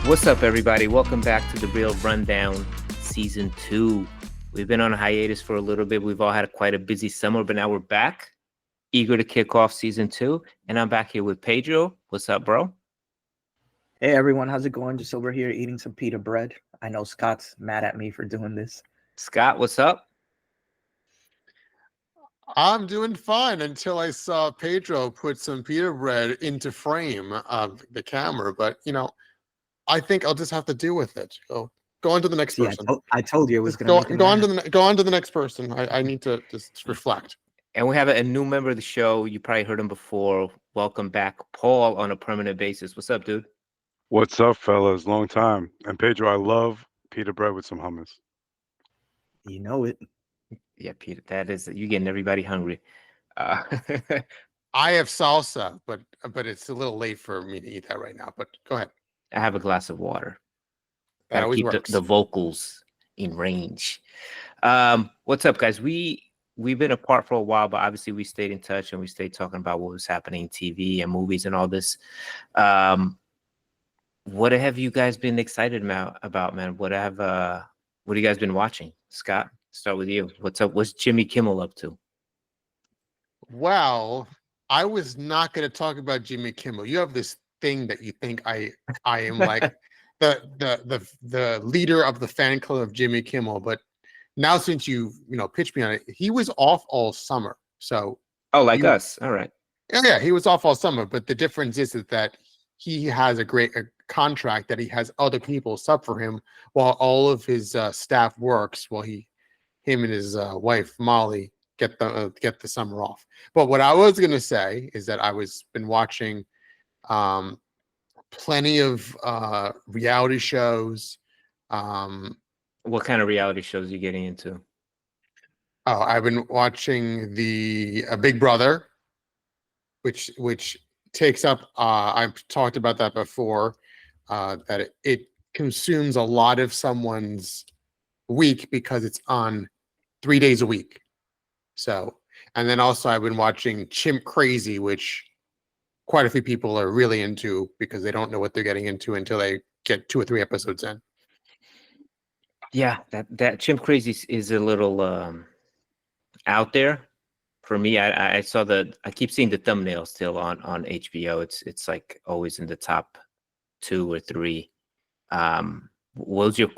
What's up, everybody? Welcome back to the Real Rundown Season 2. We've been on a hiatus for a little bit. We've all had quite a busy summer, but now we're back, eager to kick off Season 2. And I'm back here with Pedro. What's up, bro? Hey everyone, how's it going? Just over here eating some pita bread. I know Scott's mad at me for doing this. Scott, what's up? I'm doing fine until I saw Pedro put some pita bread into frame of the camera. But, I think I'll just have to deal with it. Go on to the next person. I told you it was Just going to go on to the next person. I need to just reflect. And we have a new member of the show. You probably heard him before. Welcome back, Paul, on a permanent basis. What's up, dude? What's up, fellas? Long time. And Pedro, I love pita bread with some hummus. You know it. Yeah, Peter, that is, you're getting everybody hungry. I have salsa, but it's a little late for me to eat that right now. But go ahead. I have a glass of water. That always keep works. the vocals in range. What's up, guys? We've been apart for a while, but obviously we stayed in touch and we stayed talking about what was happening in TV and movies and all this. What have you guys been excited about, man? What have you guys been watching? Scott, start with you. What's up? What's Jimmy Kimmel up to? Well, I was not going to talk about Jimmy Kimmel. You have this thing that you think I am like the leader of the fan club of Jimmy Kimmel, but now since you pitched me on it, he was off all summer. So us. All right. Yeah, he was off all summer, but the difference is that he has a great contract that he has other people sub for him while all of his staff works while him and his wife Molly get the summer off. But what I was going to say is that I was been watching plenty of reality shows. What kind of reality shows are you getting into? Oh, I've been watching the Big Brother, which takes up. I've talked about that before. That it consumes a lot of someone's week because it's on 3 days a week. So, and then also I've been watching Chimp Crazy, which quite a few people are really into because they don't know what they're getting into until they get 2 or 3 episodes in. Yeah, that Chimp Crazy is a little out there for me. I saw I keep seeing the thumbnail still on HBO. It's like always in the top 2 or 3. What was your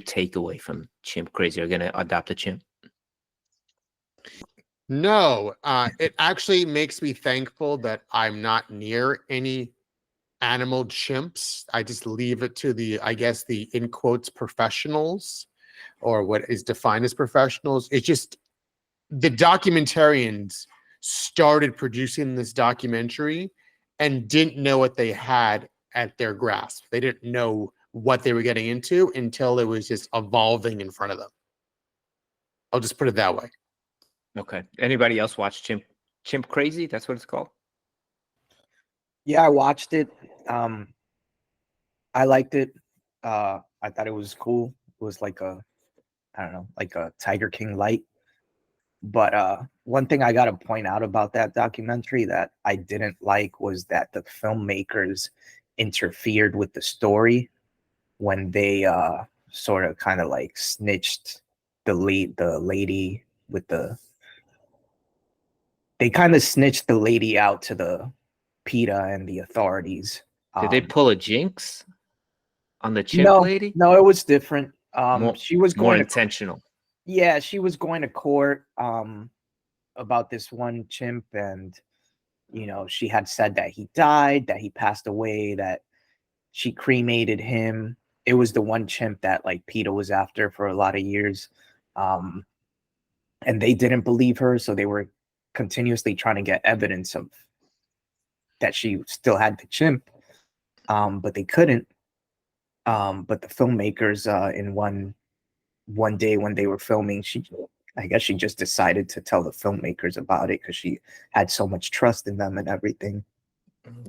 takeaway from Chimp Crazy? Are you gonna adopt a chimp? No, it actually makes me thankful that I'm not near any animal chimps. I just leave it to the in quotes professionals, or what is defined as professionals. It's just the documentarians started producing this documentary and didn't know what they had at their grasp. They didn't know what they were getting into until it was just evolving in front of them. I'll just put it that way. Okay. Anybody else watch Chimp Crazy? That's what it's called? Yeah, I watched it. I liked it. I thought it was cool. It was like a Tiger King light. But one thing I got to point out about that documentary that I didn't like was that the filmmakers interfered with the story when they sort of kind of like snitched the lady with the. They kind of snitched the lady out to the PETA and the authorities. Did they pull a jinx on the chimp lady? No, it was different. She was more intentional. Yeah, she was going to court about this one chimp, and she had said that he died, that he passed away, that she cremated him. It was the one chimp that like PETA was after for a lot of years, and they didn't believe her, so they were continuously trying to get evidence of that she still had the chimp, but they couldn't. But the filmmakers in one day when they were filming, I guess she just decided to tell the filmmakers about it because she had so much trust in them and everything.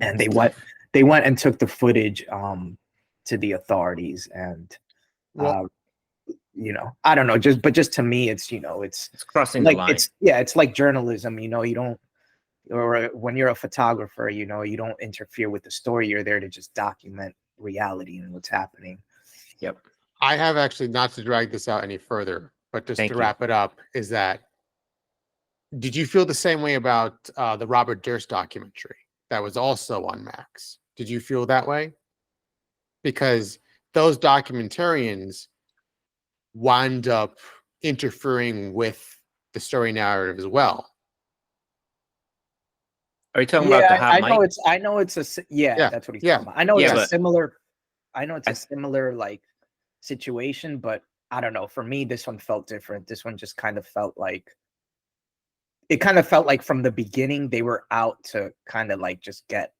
And they went and took the footage to the authorities, and I don't know, just to me, it's it's crossing like the line. It's like journalism. You don't, or when you're a photographer, you don't interfere with the story. You're there to just document reality and what's happening. Yep. I have actually, not to drag this out any further, but just Thank to you. wrap it up, is that did you feel the same way about the Robert Durst documentary that was also on Max? Did you feel that way? Because those documentarians wind up interfering with the story narrative as well. Are you talking about the hot I mic? know it's a Yeah, that's what he's yeah, talking about. I know yeah, it's a but similar I know it's I- a similar like situation, but I don't know. For me, this one felt different. This one just kind of felt like from the beginning they were out to kind of like just get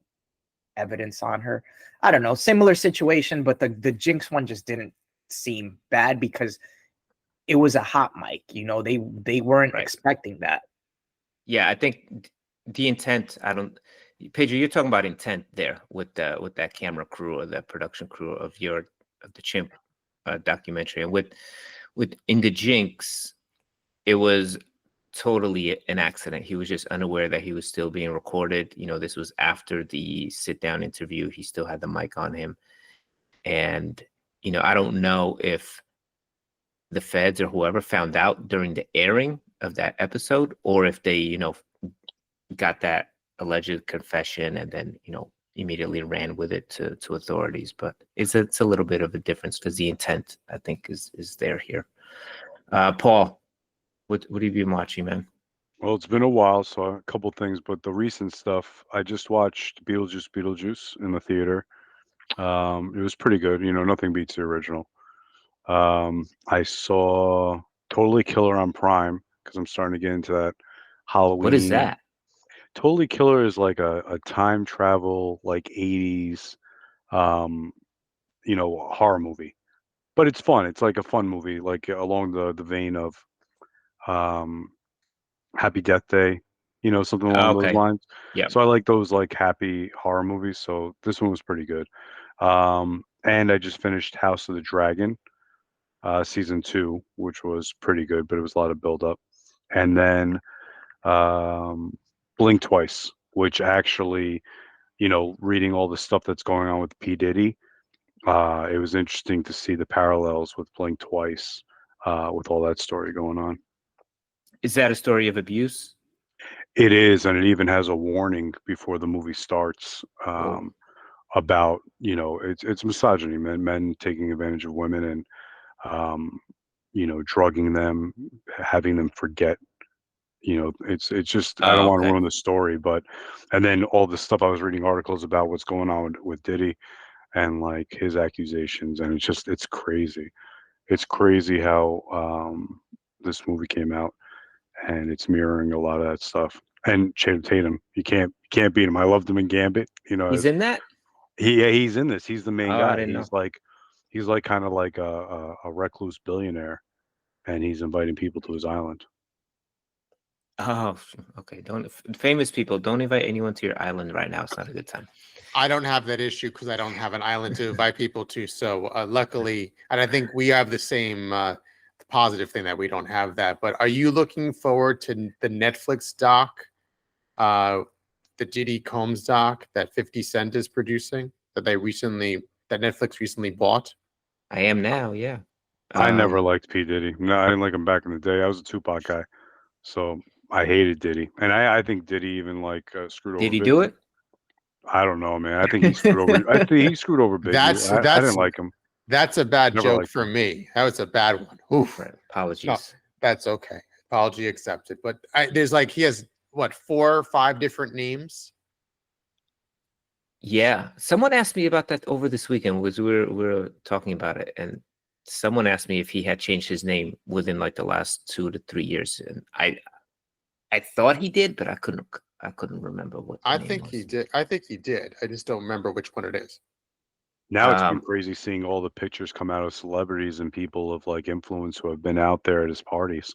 evidence on her. I don't know, similar situation, but the Jinx one just didn't seem bad because it was a hot mic. You know, they weren't Right. expecting that. Yeah, I think the intent. I don't, Pedro. You're talking about intent there with that camera crew or the production crew of the Chimp documentary, and with in the Jinx, it was totally an accident. He was just unaware that he was still being recorded. You know, this was after the sit down interview. He still had the mic on him, and you know, I don't know if the feds or whoever found out during the airing of that episode, or if they, you know, got that alleged confession and then, you know, immediately ran with it to authorities. But it's a little bit of a difference because the intent, I think, is there here. Paul, what have you been watching, man? Well, it's been a while, so a couple things, but the recent stuff, I just watched Beetlejuice in the theater. It was pretty good. You know, nothing beats the original. I saw Totally Killer on Prime because I'm starting to get into that Halloween. What is that? Totally Killer is like a time travel, like 80s, um, you know, horror movie. But it's fun. It's like a fun movie, like along the vein of um, Happy Death Day, you know, something along those Okay. lines. Yeah. So I like those like happy horror movies. So this one was pretty good. And I just finished House of the Dragon, season 2, which was pretty good, but it was a lot of build up. And then um, Blink Twice, which actually, you know, reading all the stuff that's going on with P Diddy, it was interesting to see the parallels with Blink Twice, with all that story going on. Is that a story of abuse? It is, and it even has a warning before the movie starts, Whoa. about, you know, it's misogyny, men taking advantage of women and um, you know, drugging them, having them forget. You know, it's just I don't Oh, want to okay. ruin the story, but and then all the stuff I was reading articles about what's going on with Diddy and like his accusations, and it's crazy. It's crazy how this movie came out, and it's mirroring a lot of that stuff. And Channing Tatum, you can't beat him. I loved him in Gambit. You know, He's in that? he's in this. He's the main Oh, I guy. didn't know. He's like kind of like a recluse billionaire, and he's inviting people to his island. Oh, okay. Don't famous people don't invite anyone to your island right now. It's not a good time. I don't have that issue because I don't have an island to invite people to. So luckily, and I think we have the same positive thing that we don't have that. But are you looking forward to the Netflix doc, the Diddy Combs doc that 50 Cent is producing that Netflix recently bought? I am now, yeah. I never liked P Diddy. No, I didn't like him back in the day. I was a Tupac guy, so I hated Diddy, and I think Diddy even like screwed over Did he do Biggie. it? I don't know, man. I think he screwed over. I think he screwed over Biggie. I didn't like him. That's a bad Never joke liked for him. me. That was a bad one. Oof. Right. No, Apologies. that's okay. Apology accepted. But there's like he has what 4 or 5 different names. Yeah. Someone asked me about that over this weekend was we were talking about it, and someone asked me if he had changed his name within like the last 2 to 3 years. And I thought he did, but I couldn't remember what the I name think was. he did. I think he did. I just don't remember which one it is. Now it's been crazy seeing all the pictures come out of celebrities and people of like influence who have been out there at his parties.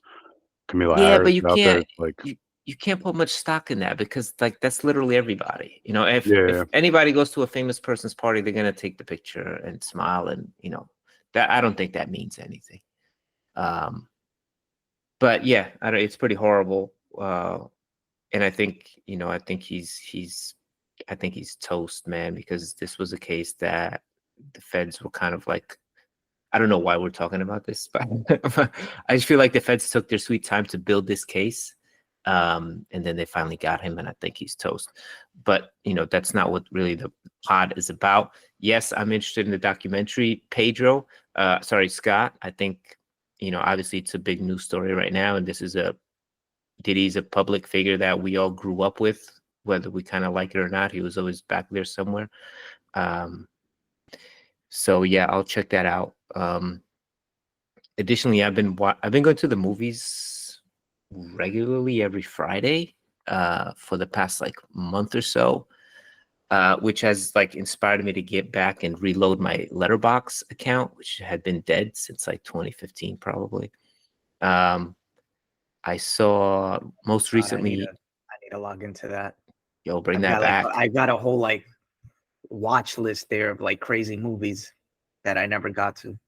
Camila Yeah, Harris but you out there. can't It's like, you can't put much stock in that because like that's literally everybody. You know, if yeah, anybody goes to a famous person's party, they're gonna take the picture and smile, and you know that I don't think that means anything. But yeah, it's pretty horrible. And I think, you know, I think he's toast, man, because this was a case that the feds were kind of like, I don't know why we're talking about this, but I just feel like the feds took their sweet time to build this case. And then they finally got him, and I think he's toast. But, that's not what really the pod is about. Yes, I'm interested in the documentary. Scott, I think, obviously it's a big news story right now, and Diddy's a public figure that we all grew up with, whether we kind of like it or not. He was always back there somewhere. So yeah, I'll check that out. Additionally, I've been going to the movies regularly every Friday for the past like month or so, which has like inspired me to get back and reload my Letterboxd account, which had been dead since like 2015 probably. I saw most recently. I need to log into that. Yo, bring that back. I got a whole like watch list there of like crazy movies that I never got to.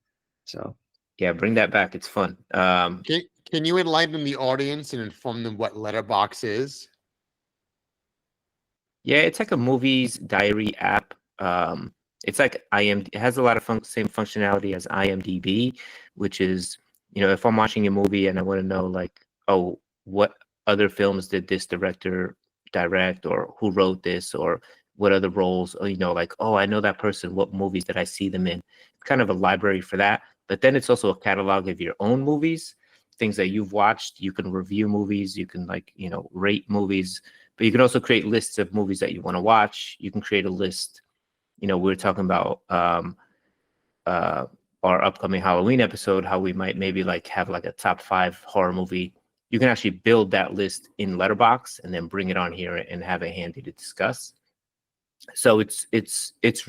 So yeah, bring that back. It's fun. Can you enlighten the audience and inform them what Letterboxd is? Yeah, it's like a movies diary app. It's like IMDb. It has a lot of same functionality as IMDb, which is, if I'm watching a movie and I want to know like, oh, what other films did this director direct, or who wrote this, or what other roles, or, like, oh, I know that person. What movies did I see them in? It's kind of a library for that. But then it's also a catalog of your own movies, things that you've watched. You can review movies. You can rate movies. But you can also create lists of movies that you want to watch. You can create a list. We're talking about our upcoming Halloween episode, how we might maybe like have like a top 5 horror movie. You can actually build that list in Letterboxd and then bring it on here and have it handy to discuss. So it's a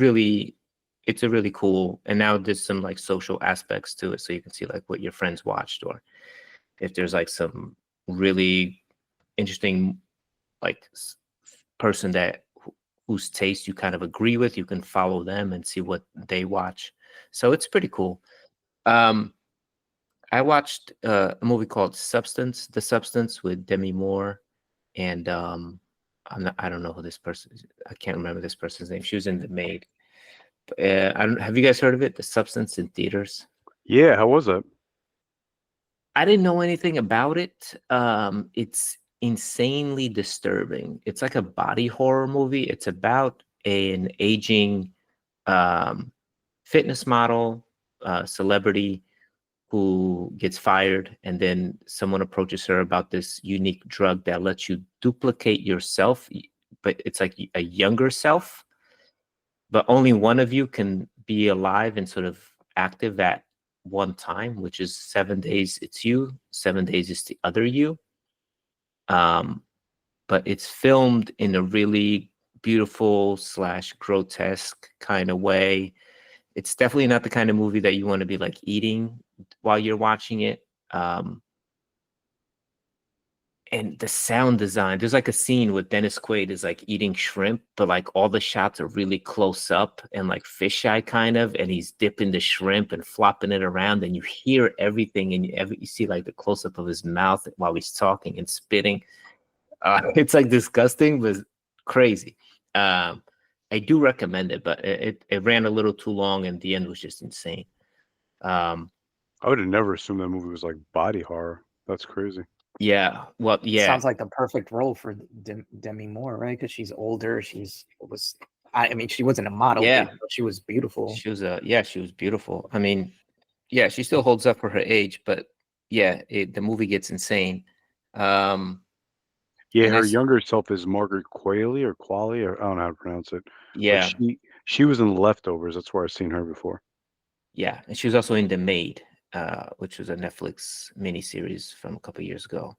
really cool. And now there's some like social aspects to it, so you can see like what your friends watched, or if there's like some really interesting like person whose taste you kind of agree with, you can follow them and see what they watch. So it's pretty cool. I watched a movie called The Substance with Demi Moore, and I don't know who this person is. I can't remember this person's name. She was in The Maid. Have you guys heard of it? The Substance, in theaters? Yeah, how was it? I didn't know anything about it. It's insanely disturbing. It's like a body horror movie. It's about an aging fitness model, celebrity, who gets fired, and then someone approaches her about this unique drug that lets you duplicate yourself, but it's like a younger self, but only one of you can be alive and sort of active at one time, which is 7 days it's you, 7 days is the other you. But it's filmed in a really beautiful / grotesque kind of way. It's definitely not the kind of movie that you want to be like eating while you're watching it. And the sound design, there's like a scene with Dennis Quaid is like eating shrimp, but like all the shots are really close up and like fisheye kind of, and he's dipping the shrimp and flopping it around, and you hear everything, and you see like the close up of his mouth while he's talking and spitting. It's like disgusting, but crazy. I do recommend it, but it ran a little too long, and the end was just insane. I would have never assumed that movie was like body horror. That's crazy. Yeah, well, yeah. Sounds like the perfect role for Demi Moore, right? Because she's older. I mean, she wasn't a model, Yeah, but she was beautiful. She was beautiful. I mean, yeah, she still holds up for her age, but yeah, the movie gets insane. Yeah, her younger self is Margaret Qualley, or I don't know how to pronounce it. Yeah, but she was in The Leftovers. That's where I've seen her before. Yeah, and she was also in The Maid, which was a Netflix miniseries from a couple years ago.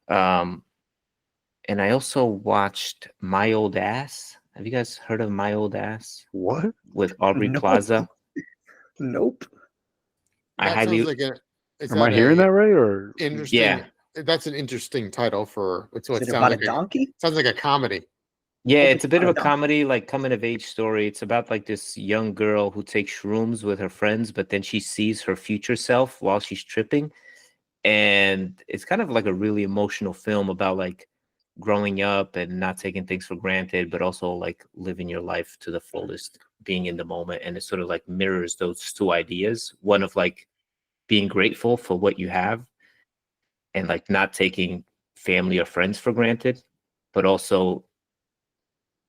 And I also watched My Old Ass. Have you guys heard of My Old Ass? What? With Aubrey Plaza? Nope. Am I hearing that right? Or interesting? Yeah, that's an interesting title for. So Is it about a donkey? Sounds like a comedy. Yeah, it's a bit of a comedy, like coming of age story. It's about like this young girl who takes shrooms with her friends, but then she sees her future self while she's tripping. And it's kind of like a really emotional film about like growing up and not taking things for granted, but also like living your life to the fullest being in the moment, and it sort of like mirrors those two ideas. One of like being grateful for what you have and like not taking family or friends for granted, but also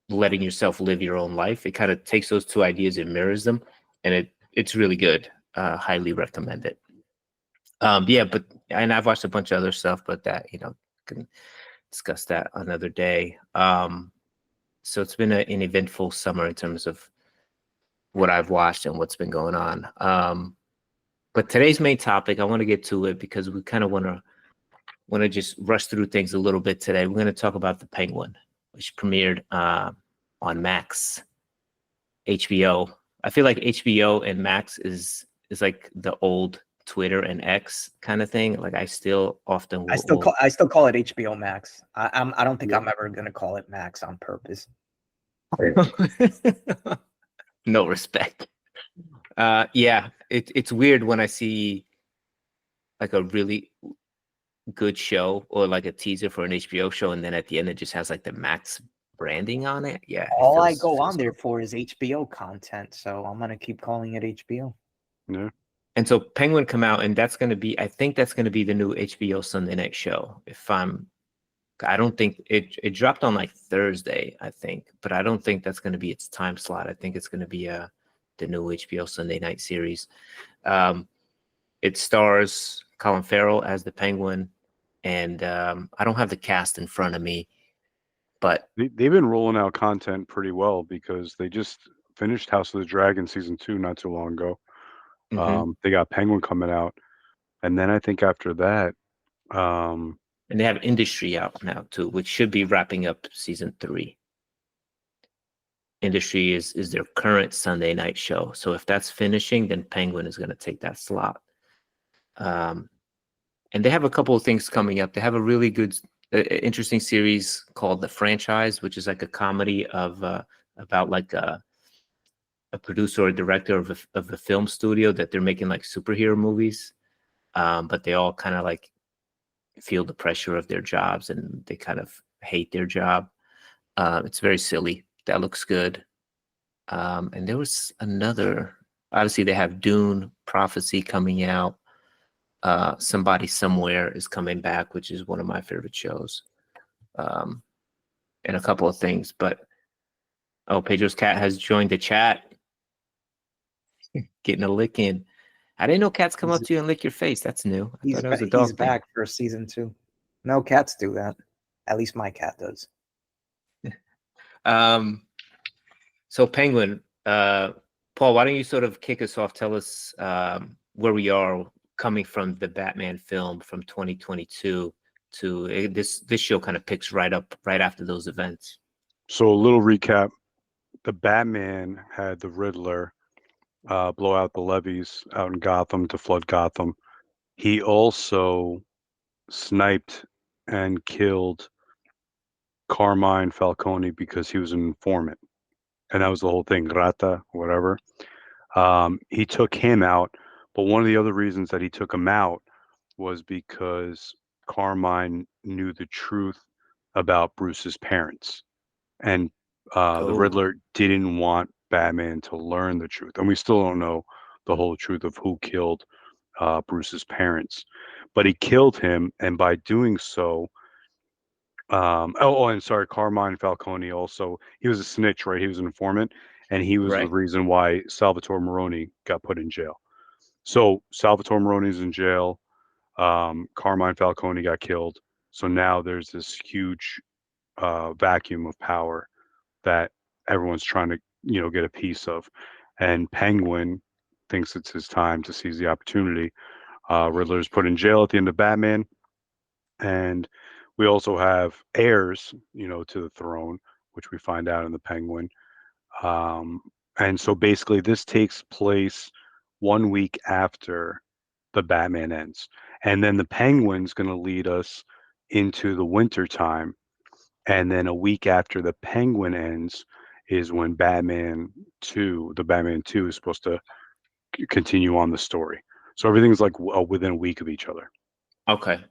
letting yourself live your own life. It kind of takes those two ideas and mirrors them, and it's really good. Highly recommend it. Yeah, but and I've watched a bunch of other stuff, but that can discuss that another day. So it's been an eventful summer in terms of what I've watched and what's been going on. But today's main topic, I want to get to it because we kind of want to just rush through things a little bit today. We're going to talk about The Penguin, which premiered on Max, HBO. I feel like HBO and Max is like the old Twitter and X kind of thing. Like I still often I still call it HBO Max. I don't think Yeah. I'm ever gonna call it Max on purpose. No respect. Yeah, it's weird when I see like a really good show or like a teaser for an HBO show, and then at the end it just has like the Max branding on it. Yeah, All I go on there for is HBO content, so I'm gonna keep calling it HBO. Yeah. And so Penguin come out, and that's going to be, I think that's going to be the new HBO Sunday night show. I don't think it dropped on like Thursday, I think, but I don't think that's going to be its time slot. I think it's going to be the new HBO Sunday night series. It stars Colin Farrell as the Penguin, and I don't have the cast in front of me, but They've been rolling out content pretty well because they just finished House of the Dragon season 2 not too long ago. They got Penguin coming out, and then I think after that, and they have Industry out now too, which should be wrapping up season 3. Industry is their current Sunday night show. So if that's finishing, then Penguin is going to take that slot. And they have a couple of things coming up. They have a really good, interesting series called The Franchise, which is like a comedy of about like a producer or director of a film studio that they're making like superhero movies, but they all kind of like feel the pressure of their jobs and they kind of hate their job. It's very silly. That looks good. And there was another, obviously they have Dune Prophecy coming out. Somebody Somewhere is coming back, which is one of my favorite shows. And a couple of things, but Pedro's cat has joined the chat. Getting a lick in. I didn't know cats come up to you and lick your face. That's new. I thought that was a dog He's thing. back for season 2. No, cats do that. At least my cat does. So Penguin, Paul, why don't you sort of kick us off? Tell us where we are coming from the Batman film from 2022 to this show kind of picks right up right after those events. so a little recap: the Batman had the Riddler blow out the levees out in Gotham to flood Gotham. He also sniped and killed Carmine Falcone because he was an informant, and that was the whole thing. Rata, whatever. He took him out, but one of the other reasons that he took him out was because Carmine knew the truth about Bruce's parents, and the Riddler didn't want Batman to learn the truth, and we still don't know the whole truth of who killed Bruce's parents, but he killed him, and by doing so, and sorry, Carmine Falcone also, he was a snitch, right? He was an informant, and he was the Right. reason why Salvatore Maroni got put in jail. So Salvatore Maroni's in jail. Carmine Falcone got killed. So now there's this huge vacuum of power that everyone's trying to, get a piece of. And Penguin thinks it's his time to seize the opportunity. Riddler's put in jail at the end of Batman. And we also have heirs, to the throne, which we find out in the Penguin. And so basically this takes place 1 week after the Batman ends. And then the Penguin's going to lead us into the winter time. And then a week after the Penguin ends is when the Batman 2 is supposed to continue on the story. So everything's like within a week of each other. Okay.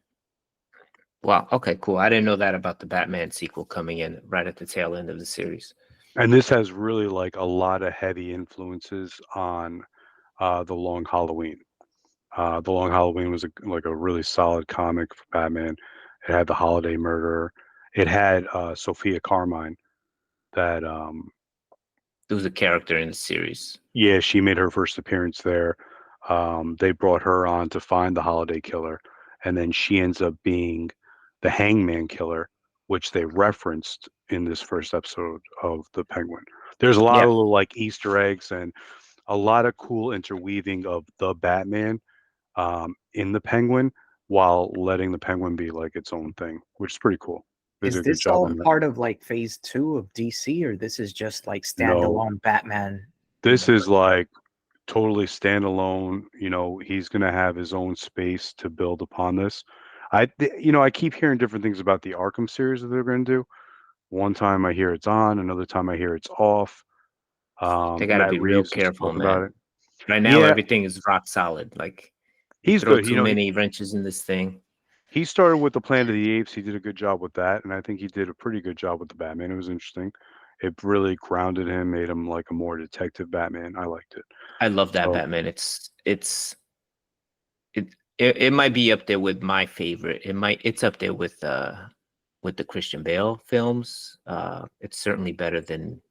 Wow. Okay, cool. I didn't know that about the Batman sequel coming in right at the tail end of the series. And this has really like a lot of heavy influences on the Long Halloween. The Long Halloween was like a really solid comic for Batman. It had the Holiday Murderer. It had Sophia Carmine. That It was a character in the series. Yeah, she made her first appearance there. They brought her on to find the Holiday Killer, and then she ends up being the Hangman Killer, which they referenced in this first episode of the Penguin. There's a lot Yeah, of little like Easter eggs and a lot of cool interweaving of the Batman in the Penguin while letting the Penguin be like its own thing, which is pretty cool. They Is did a good this job all on that. part of like phase 2 of DC, or this is just like No, standalone Batman this is universe? like totally standalone. He's gonna have his own space to build upon this. I keep hearing different things about the Arkham series that they're gonna do. One time I hear it's on, another time I hear it's off. they got to Matt be real Reeves has careful, spoken about man. it. Right now, Yeah, everything is rock solid. Like you he's throw good. too many wrenches in this thing. He started with the Planet of the Apes. He did a good job with that, and I think he did a pretty good job with the Batman. It was interesting. It really grounded him, made him like a more detective Batman. I liked it. I love that So Batman. It might be up there with my favorite. It's up there with the Christian Bale films. It's certainly better than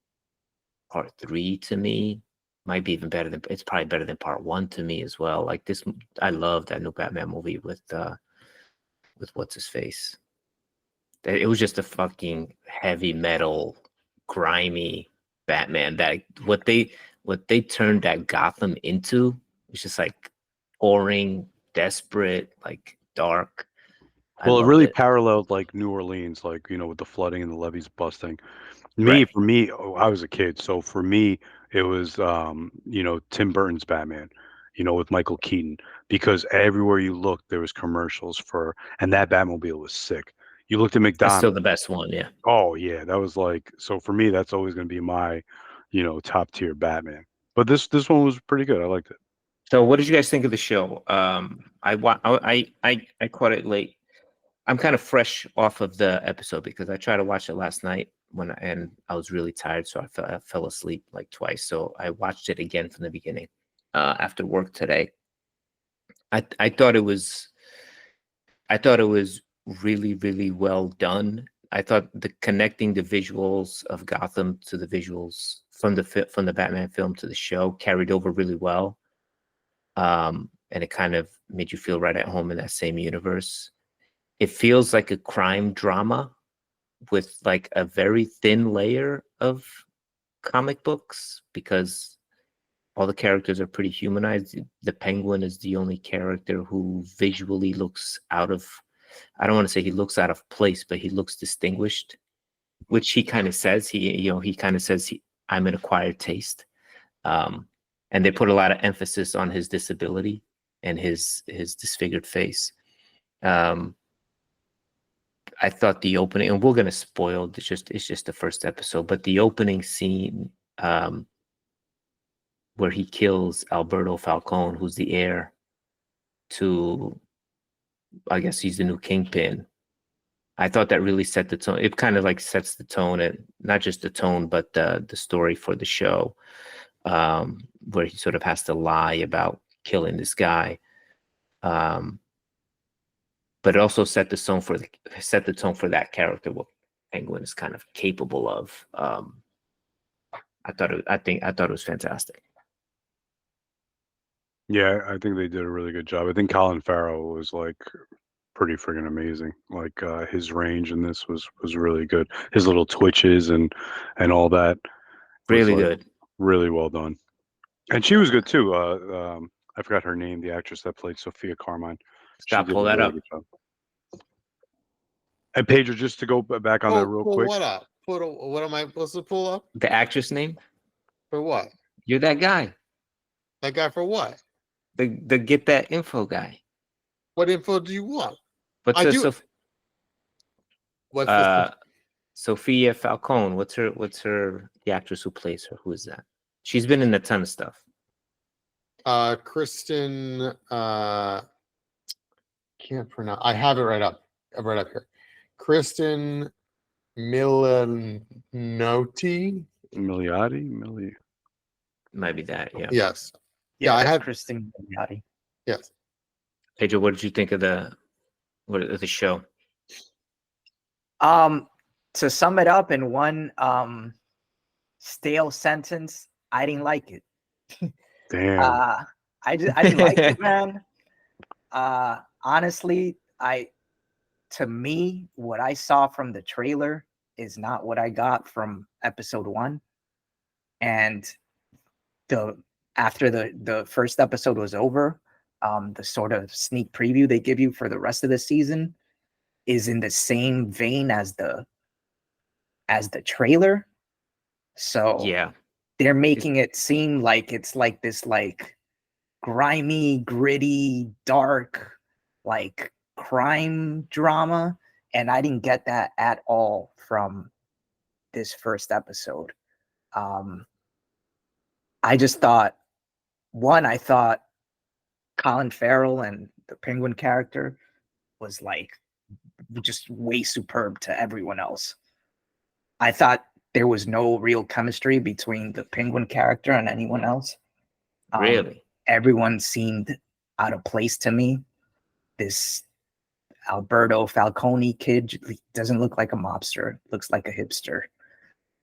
part 3 to me. Might be even better than it's probably better than part 1 to me as well. Like this, I love that new Batman movie with what's his face. It was just a fucking heavy metal, grimy Batman. That what they turned that Gotham into was just like boring, desperate, like dark. I well, it loved really it. paralleled like New Orleans, like with the flooding and the levees busting. Right. For me, I was a kid, so for me, it was Tim Burton's Batman, with Michael Keaton, because everywhere you looked, there was commercials and that Batmobile was sick. You looked at That's still McDonald's. the best one. Yeah. Oh yeah, that was like so for me. That's always going to be my, top tier Batman. But this one was pretty good. I liked it. So, what did you guys think of the show? I caught it late. I'm kind of fresh off of the episode because I tried to watch it last night and I was really tired, so I fell asleep like twice. So I watched it again from the beginning after work today. I thought it was really really well done. I thought the connecting the visuals of Gotham to the visuals from the Batman film to the show carried over really well. And it kind of made you feel right at home in that same universe. It feels like a crime drama with like a very thin layer of comic books because all the characters are pretty humanized. The Penguin is the only character who visually looks out of, I don't want to say he looks out of place, but he looks distinguished, which he kind of says. He kind of says I'm an acquired taste. And they put a lot of emphasis on his disability and his disfigured face. I thought the opening, and we're gonna spoil. It's just the first episode, but the opening scene where he kills Alberto Falcone, who's the heir to, I guess he's the new kingpin. I thought that really set the tone. It kind of like sets the tone, and not just the tone, but the story for the show, where he sort of has to lie about killing this guy. But it also set the tone for that character, what Penguin is kind of capable of. I thought it was fantastic. Yeah, I think they did a really good job. I think Colin Farrell was like pretty friggin' amazing. Like his range in this was really good. His little twitches and all that was Really like good. really well done. And she was good too. I forgot her name, the actress that played Sophia Carmine. She Stop, did a pull that really up. good job. And Pedro, just to go back on that real Pull quick. what up? What am I supposed to pull up? The actress name? For what? You're that guy. That guy for what? The get that info guy. What info do you want? What's I her do. What's Sophia Falcone? What's her the actress who plays her? Who is that? She's been in a ton of stuff. Kristen can't pronounce. I have it right up here. Kristen Milanotti Milioti. Might be that. Yeah. Yes. Yeah, I that's had. Kristen Milioti. Yes. Pedro, what did you think of the show? To sum it up in one stale sentence, I didn't like it. Damn. I didn't like it, man. Honestly, to me, what I saw from the trailer is not what I got from episode 1. And after the first episode was over, the sort of sneak preview they give you for the rest of the season is in the same vein as the trailer. So Yeah. they're making it seem like it's like this like grimy, gritty, dark, like crime drama. And I didn't get that at all from this first episode. I just thought, I thought Colin Farrell and the Penguin character was like just way superb to everyone else. I thought there was no real chemistry between the Penguin character and anyone else. Really? Everyone seemed out of place to me. This Alberto Falcone kid doesn't look like a mobster, looks like a hipster.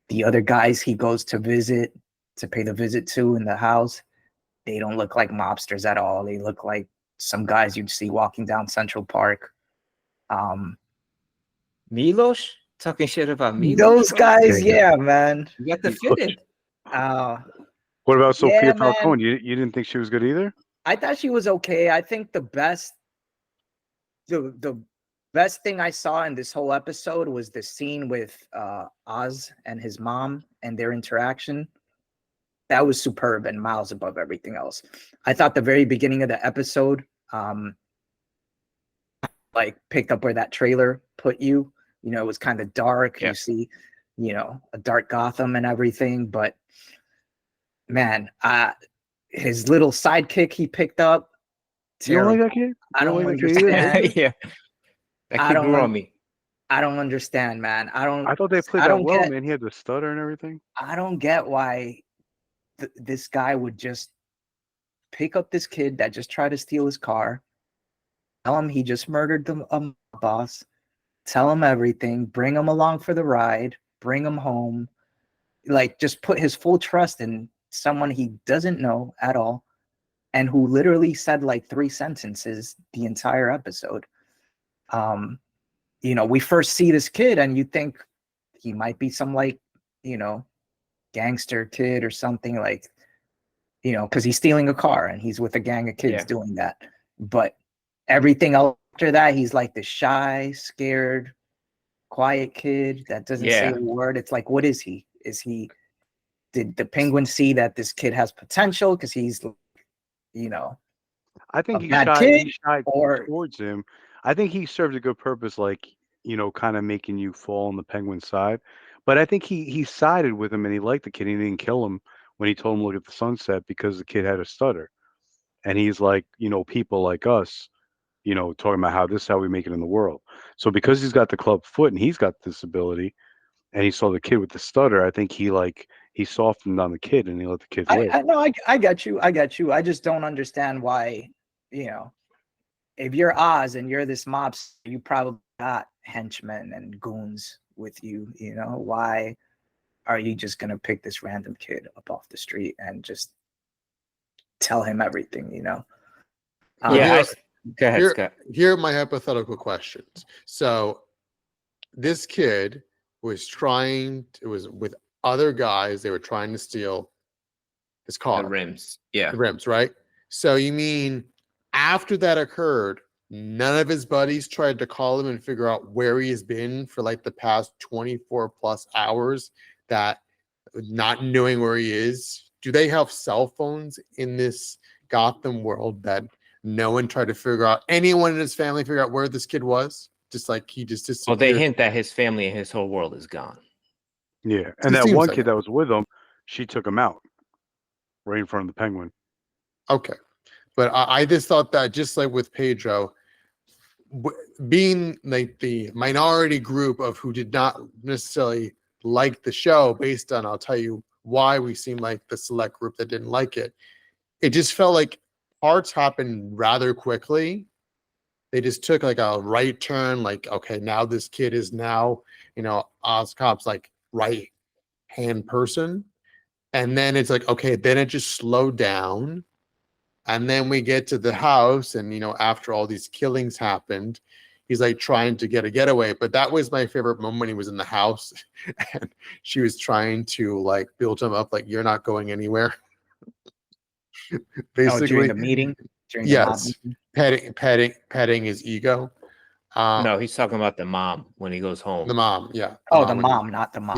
The other guys he goes to pay the visit to in the house, they don't look like mobsters at all. They look like some guys you'd see walking down Central Park. Milos? Talking shit about Milos? Those bro? guys, Yeah. yeah, man. You got to fit it. What about Sophia Yeah, man. Falcone? You didn't think she was good either? I thought she was okay. I think the best thing I saw in this whole episode was the scene with Oz and his mom and their interaction. That was superb and miles above everything else. I thought the very beginning of the episode, like picked up where that trailer put you. You know, it was kind of dark. Yeah. You see, you know, a dark Gotham and everything. But man, his little sidekick he picked up. You don't like Terrible. that kid? I You don't like that kid either? understand. Yeah. That kid grew on me. I don't understand, man. I thought they played I that don't well, get- man. He had the stutter and everything. I don't get why this guy would just pick up this kid that just tried to steal his car, tell him he just murdered the boss, tell him everything, bring him along for the ride, bring him home, like just put his full trust in someone he doesn't know at all, and who literally said like 3 sentences the entire episode. You know, we first see this kid and you think he might be some like, you know, gangster kid or something, like, you know, because he's stealing a car and he's with a gang of kids doing that. But everything else after that, he's like the shy, scared, quiet kid that doesn't say a word. It's like, what is he? Did the Penguin see that this kid has potential because he's, you know, I think a he bad shied kid, or towards him. I think he served a good purpose, like, you know, kind of making you fall on the Penguin side. But I think he sided with him and he liked the kid. He didn't kill him when he told him look at the sunset because the kid had a stutter. And he's like, you know, people like us, you know, talking about how this is how we make it in the world. So because he's got the club foot and he's got this ability, and he saw the kid with the stutter, I think he softened on the kid and he let the kid live. I get you. I just don't understand why, you know, if you're Oz and you're this mobster, you probably got henchmen and goons with you. You know, why are you just gonna pick this random kid up off the street and just tell him everything? You know? Go ahead, Scott. Here are my hypothetical questions. So this kid was with other guys. They were trying to steal his car. The rims. Yeah. The rims, right? So you mean after that occurred, none of his buddies tried to call him and figure out where he has been for like the past 24 plus hours, that not knowing where he is? Do they have cell phones in this Gotham world that no one tried to figure out, anyone in his family figure out where this kid was? Just like he just disappeared. Well, they hint that his family and his whole world is gone. Yeah. And that one kid that was with him, she took him out right in front of the Penguin. Okay. But I just thought that, just like with Pedro, being like the minority group of who did not necessarily like the show based on, I'll tell you why we seem like the select group that didn't like it. It just felt like parts happened rather quickly. They just took like a right turn, like, okay, now this kid is now, Oscop's like right hand person. And then it's like, okay, then it just slowed down. And then we get to the house, and after all these killings happened, he's like trying to get a getaway. But that was my favorite moment when he was in the house and she was trying to like build him up, like, you're not going anywhere. Oh, during Basically, the meeting, during the mob yes, meeting. petting his ego. No, he's talking about the mom when he goes home. The mom, yeah. Oh, the mom, not the mom.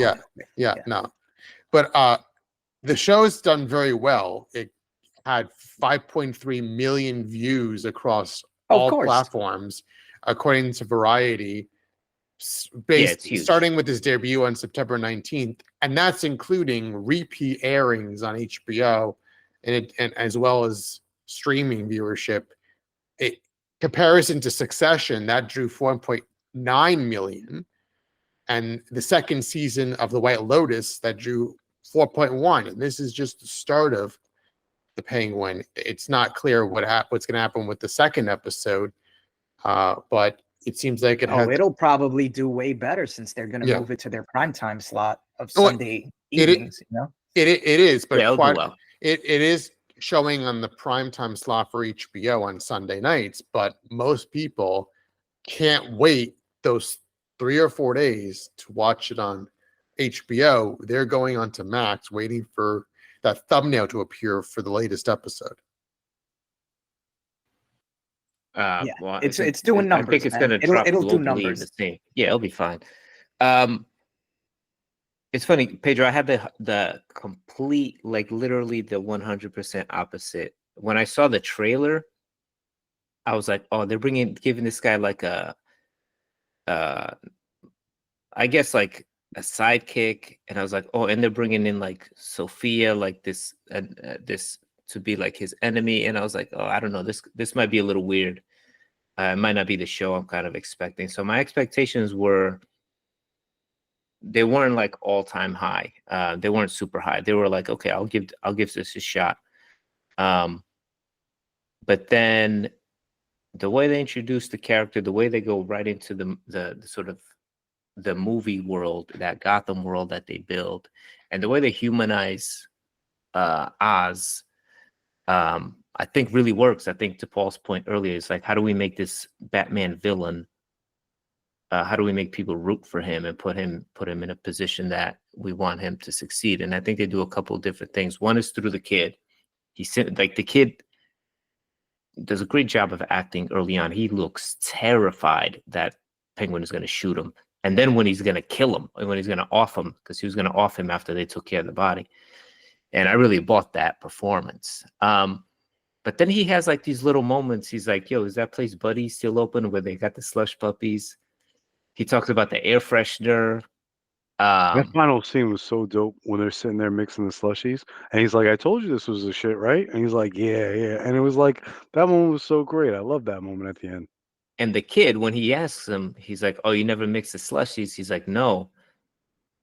Yeah, no. But the show's done very well. It had 5.3 million views across Of all course. platforms, according to Variety, it's huge. starting with his debut on September 19th, and that's including repeat airings on HBO and as well as streaming viewership. Comparison to Succession, that drew 4.9 million, and the second season of The White Lotus that drew 4.1, and this is just the start of The Penguin. It's not clear what's going to happen with the second episode, but it seems like it'll probably do way better since they're going to move it to their primetime slot of Sunday evenings. It is, but it'll do well. It is showing on the primetime slot for HBO on Sunday nights, but most people can't wait those 3 or 4 days to watch it on HBO. They're going onto Max, waiting for that thumbnail to appear for the latest episode. Well, it's doing numbers. I think it's going to drop it'll do globally numbers. the same. Yeah, it'll be fine. It's funny, Pedro. I had the complete, like, literally the 100% opposite. When I saw the trailer, I was like, oh, they're giving this guy like a, I guess like a sidekick, and I was like, oh, and they're bringing in like Sophia, like this to be like his enemy, and I was like, oh, I don't know, this might be a little weird. It might not be the show I'm kind of expecting. So my expectations they weren't like all-time high. They weren't super high. They were like, okay, I'll give this a shot. But then the way they introduce the character, the way they go right into the sort of the movie world, that Gotham world that they build, and the way they humanize Oz, I think really works. I think, to Paul's point earlier, it's like, how do we make this Batman villain? How do we make people root for him and put him in a position that we want him to succeed? And I think they do a couple of different things. One is through the kid. The kid does a great job of acting early on. He looks terrified that Penguin is going to shoot him. And then when he's going to kill him, when he's going to off him, because he was going to off him after they took care of the body. And I really bought that performance. But then he has like these little moments. He's like, yo, is that place Buddy still open where they got the slush puppies? He talks about the air freshener. That final scene was so dope when they're sitting there mixing the slushies. And he's like, I told you this was the shit, right? And he's like, yeah. And it was like, that moment was so great. I love that moment at the end. And the kid, when he asks him, he's like, oh, you never mix the slushies? He's like, no.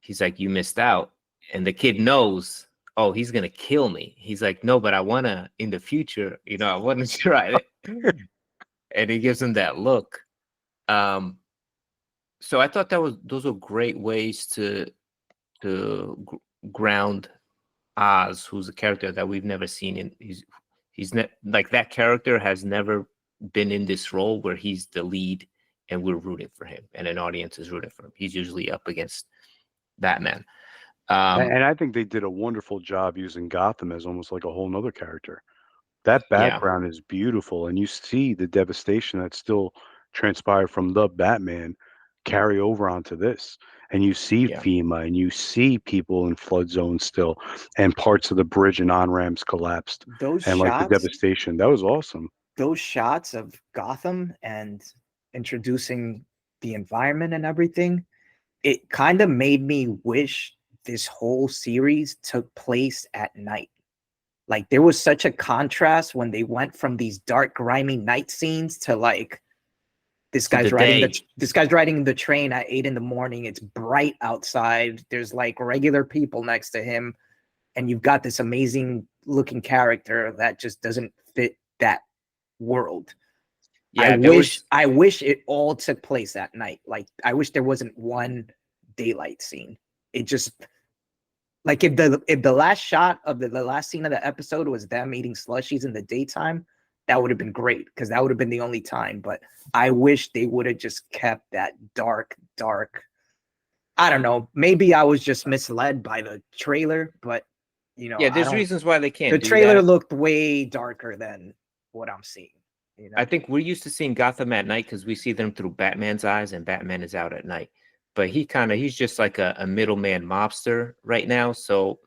He's like, you missed out. And the kid knows, oh, he's going to kill me. He's like, no, but I want to, in the future, I want to try it. And he gives him that look. So I thought those were great ways to ground Oz, who's a character that we've never seen. He's like, that character has never been in this role where he's the lead and we're rooting for him and an audience is rooting for him. He's usually up against Batman. And I think they did a wonderful job using Gotham as almost like a whole nother character. That background is beautiful, and you see the devastation that still transpired from the Batman carry over onto this. And you see FEMA, and you see people in flood zones still, and parts of the bridge and on-ramps collapsed. Those and shots, like the devastation. That was awesome. Those shots of Gotham and introducing the environment and everything, it kind of made me wish this whole series took place at night. Like, there was such a contrast when they went from these dark, grimy night scenes to like This To guy's the riding day. this guy's riding the train at 8 a.m. It's bright outside. There's like regular people next to him, and you've got this amazing looking character that just doesn't fit that world. Yeah, there was I wish it all took place at night. Like I wish there wasn't one daylight scene. It just like if the last shot of the last scene of the episode was them eating slushies in the daytime, that would have been great because that would have been the only time. But I wish they would have just kept that dark. I don't know. Maybe I was just misled by the trailer, but yeah, I there's don't. reasons why they can't The do trailer that. looked way darker than what I'm seeing. I think we're used to seeing Gotham at night because we see them through Batman's eyes, and Batman is out at night. But he's just like a middleman mobster right now. So,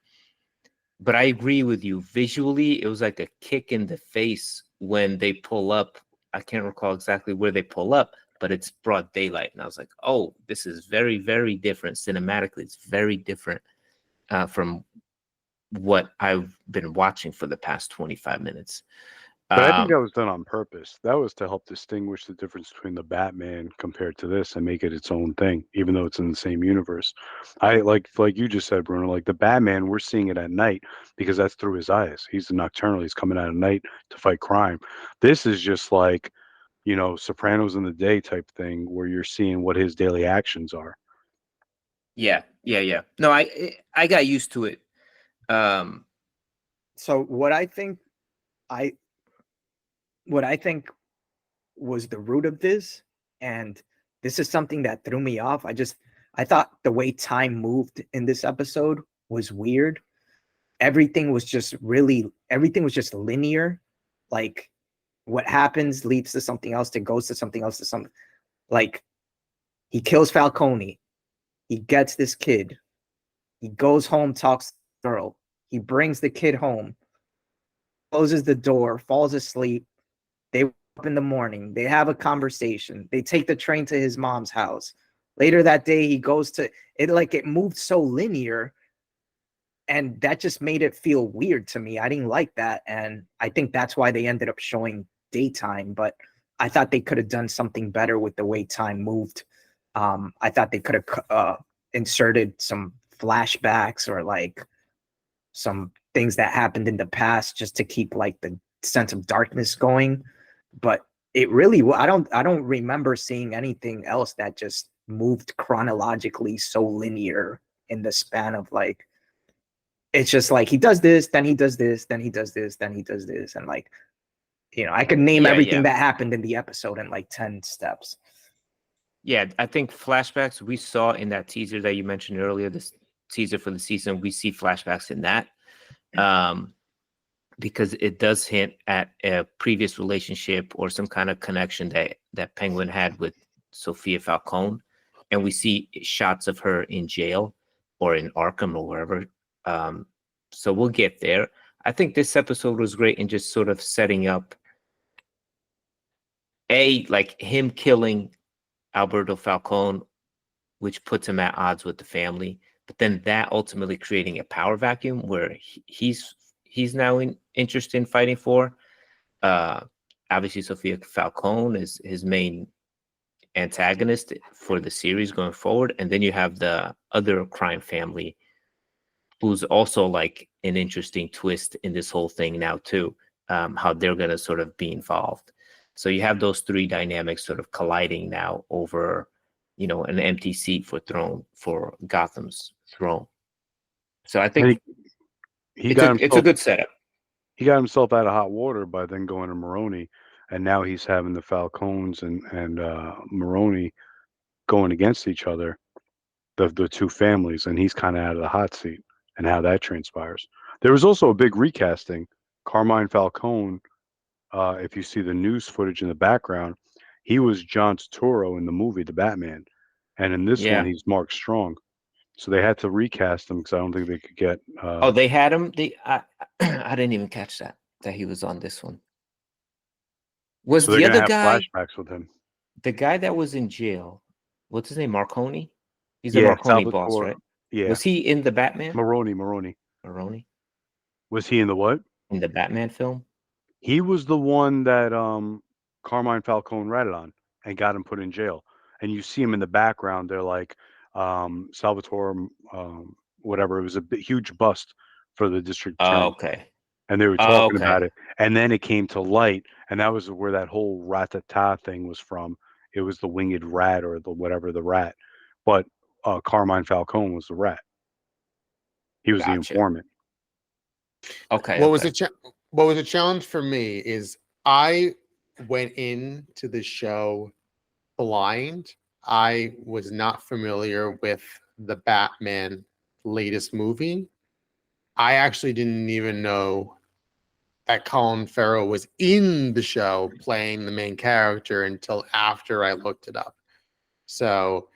but I agree with you. Visually, it was like a kick in the face when they pull up. I can't recall exactly where they pull up, but it's broad daylight. And I was like, oh, this is very, very different. Cinematically, it's very different from what I've been watching for the past 25 minutes. But I think that was done on purpose. That was to help distinguish the difference between the Batman compared to this and make it its own thing, even though it's in the same universe. I like you just said, Bruno, like the Batman, we're seeing it at night because that's through his eyes. He's a nocturnal, he's coming out at night to fight crime. This is just like, Sopranos in the day type thing where you're seeing what his daily actions are. Yeah. No, I got used to it. So what I think was the root of this, and this is something that threw me off. I thought the way time moved in this episode was weird. Everything was just linear. Like what happens leads to something else that goes to something else to something. Like he kills Falcone. He gets this kid. He goes home, talks to the girl. He brings the kid home, closes the door, falls asleep. They wake up in the morning. They have a conversation. They take the train to his mom's house. Later that day, he goes to it. Like it moved so linear, and that just made it feel weird to me. I didn't like that, and I think that's why they ended up showing daytime. But I thought they could have done something better with the way time moved. I thought they could have inserted some flashbacks or like some things that happened in the past just to keep like the sense of darkness going. But it really, I don't remember seeing anything else that just moved chronologically so linear in the span of like, it's just like he does this, then he does this, then he does this, then he does this, and like, I could name everything that happened in the episode in like 10 steps. Yeah, I think flashbacks we saw in that teaser that you mentioned earlier, this teaser for the season, we see flashbacks in that. Because it does hint at a previous relationship or some kind of connection that Penguin had with Sophia Falcone. And we see shots of her in jail or in Arkham or wherever. So we'll get there. I think this episode was great in just sort of setting up like him killing Alberto Falcone, which puts him at odds with the family. But then that ultimately creating a power vacuum where he's now interested in fighting for. Obviously, Sophia Falcone is his main antagonist for the series going forward. And then you have the other crime family who's also like an interesting twist in this whole thing now too, how they're going to sort of be involved. So you have those three dynamics sort of colliding now over, an empty seat for Gotham's throne. So I think it's a good setup. He got himself out of hot water by then going to Maroni, and now he's having the Falcones and Maroni going against each other, the two families, and he's kind of out of the hot seat, and how that transpires. There was also a big recasting. Carmine Falcone, if you see the news footage in the background, he was John Turturro in the movie The Batman, and in this one he's Mark Strong. So they had to recast him because I don't think they could get. They had him. I didn't even catch that he was on this one. Was so the other have guy flashbacks with him? The guy that was in jail? What's his name? Marconi. He's the Marconi boss, right? Yeah. Was he in the Batman? Maroni. Was he in the what? In the Batman film? He was the one that Carmine Falcone ratted on. and got him put in jail. And you see him in the background. They're like Salvatore, whatever. It was a huge bust for the district Oh, attorney, okay. and they were Oh, talking about okay. it. And then it came to light, and that was where that whole rat-a-tat thing was from. It was the winged rat or the whatever the rat, but Carmine Falcone was the rat. He was the Gotcha. informant. Okay. What was Okay. what was a challenge for me is I went into the show blind. I was not familiar with the Batman latest movie. I actually didn't even know that Colin Farrell was in the show playing the main character until after I looked it up. So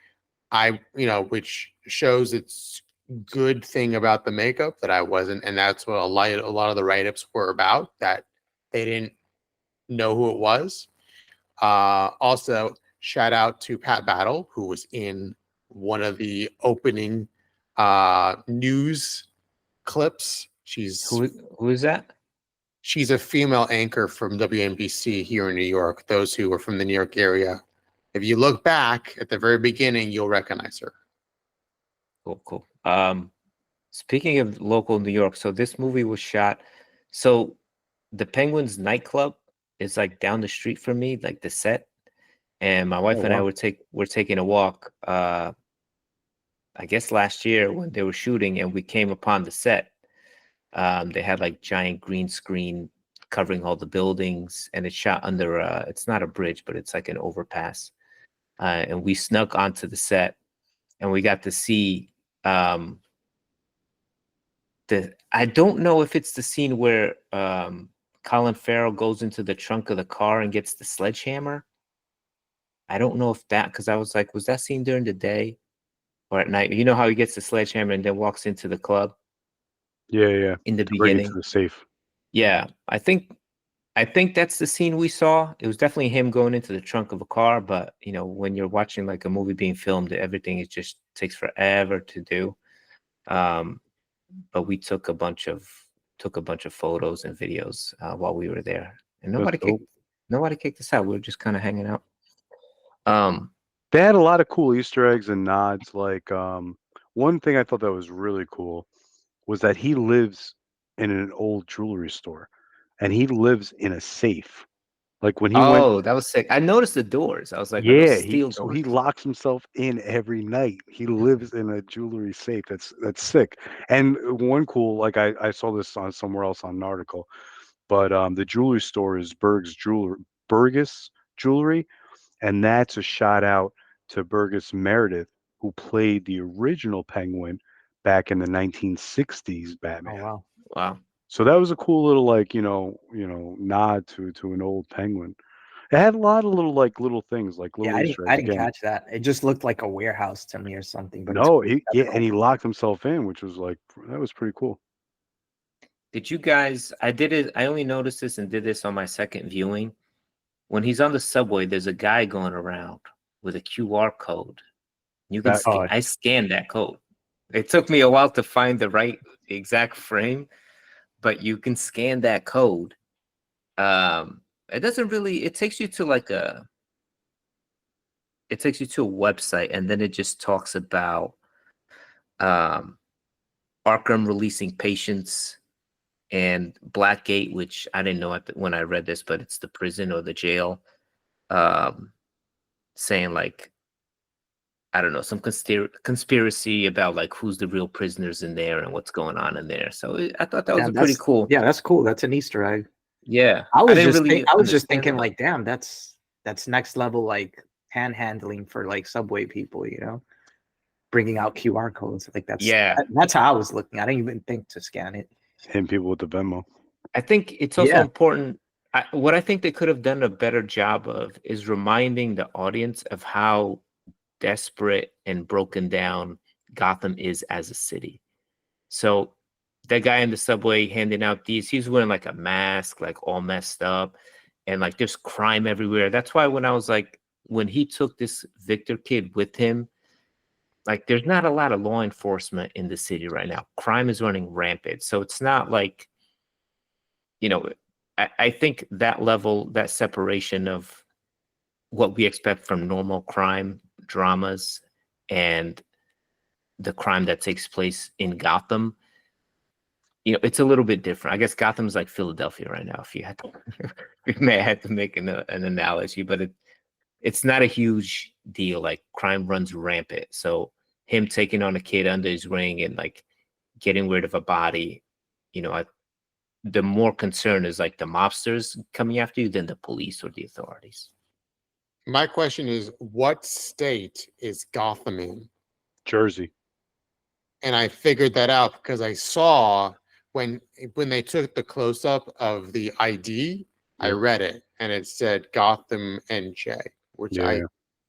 which shows its good thing about the makeup that I wasn't, and that's what a lot of the write-ups were about, that they didn't know who it was. Also, shout out to Pat Battle, who was in one of the opening news clips. Who is that? She's a female anchor from WNBC here in New York. Those who are from the New York area, if you look back at the very beginning, you'll recognize her. Cool. Cool. Speaking of local New York, so this movie was shot. So the Penguins nightclub is like down the street from me, like the set. And my wife Oh, and I wow. were taking a walk. I guess last year when they were shooting, and we came upon the set. They had like giant green screen covering all the buildings, and it's shot under it's not a bridge, but it's like an overpass. And we snuck onto the set, and we got to see I don't know if it's the scene where Colin Farrell goes into the trunk of the car and gets the sledgehammer. I don't know if that, because I was like, was that scene during the day or at night? You know how he gets the sledgehammer and then walks into the club Yeah. in the To bring it to beginning? the safe. Yeah, I think that's the scene we saw. It was definitely him going into the trunk of a car, but when you're watching like a movie being filmed, everything is just takes forever to do. But we took a bunch of photos and videos while we were there, and That's dope. nobody kicked us out. We were just kind of hanging out. They had a lot of cool Easter eggs and nods. Like one thing I thought that was really cool was that he lives in an old jewelry store, and he lives in a safe. Like when he went, Oh, that was sick. I noticed the doors. I was like, are those yeah, steel he doors? locks himself in every night. He lives in a jewelry safe. That's sick. And one cool, like I saw this on somewhere else on an article, but the jewelry store is Burgess Jewelry, and that's a shout out to Burgess Meredith, who played the original Penguin back in the 1960s Batman. Oh, wow. Wow. So that was a cool little like nod to an old Penguin. It had a lot of little things like Yeah, little Easter I eggs didn't again. catch that. It just looked like a warehouse to me or something. But No, that's and he cool. locked himself in, which was like that was pretty cool. Did you guys? I did it. I only noticed this and did this on my second viewing. When he's on the subway, there's a guy going around with a QR code. You can That I scanned that code. It took me a while to find the right exact frame, but you can scan that code. It doesn't really. It takes you to a website, and then it just talks about um, Arkham releasing patients and Blackgate, which I didn't know when I read this, but it's the prison or the jail, saying like, I don't know, some conspiracy about like who's the real prisoners in there and what's going on in there. So I thought that was Damn, a pretty cool. Yeah, that's cool. That's an Easter egg. Yeah, I was didn't just really I was just understand thinking that. like, damn, that's next level like panhandling for like subway people, bringing out QR codes. Like Yeah, that's how I was looking. I didn't even think to scan it. hitting people with the Venmo. I think it's also Yeah. important. What I think they could have done a better job of is reminding the audience of how desperate and broken down Gotham is as a city. So that guy in the subway handing out these, he's wearing like a mask, like all messed up, and like there's crime everywhere. That's why when I was like, when he took this Victor kid with him, like there's not a lot of law enforcement in the city right now. Crime is running rampant. So it's not like, I think that level, that separation of what we expect from normal crime dramas and the crime that takes place in Gotham, it's a little bit different. I guess Gotham's like Philadelphia right now. If you had to, you may have to make an analogy, but it's not a huge deal. Like crime runs rampant, so him taking on a kid under his wing and like getting rid of a body, the more concern is like the mobsters coming after you than the police or the authorities. My question is, what state is Gotham in? Jersey. And I figured that out because I saw when they took the close up of the ID, I Yeah. read it and it said Gotham NJ, which Yeah.